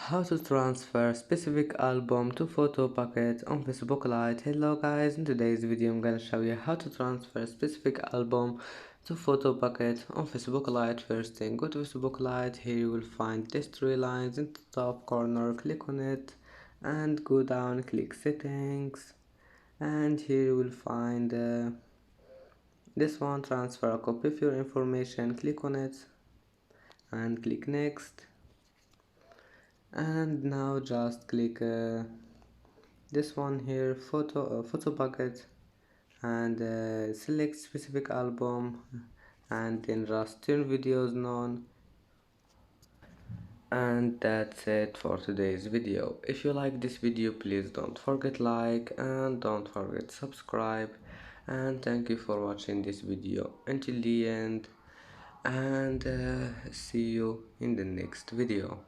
How to transfer specific album to Photobucket on Facebook Lite. Hello guys, in today's video I'm gonna show you how to transfer specific album to Photobucket on Facebook Lite. First thing, go to Facebook Lite. Here you will find these three lines in the top corner. Click on it and go down, click settings, and here you will find this one, transfer a copy of your information. Click on it and click next, and now just click this one here, Photobucket, and select specific album, and then just turn videos on. And that's it for today's video. If you like this video, please don't forget like and don't forget subscribe, and thank you for watching this video until the end, and see you in the next video.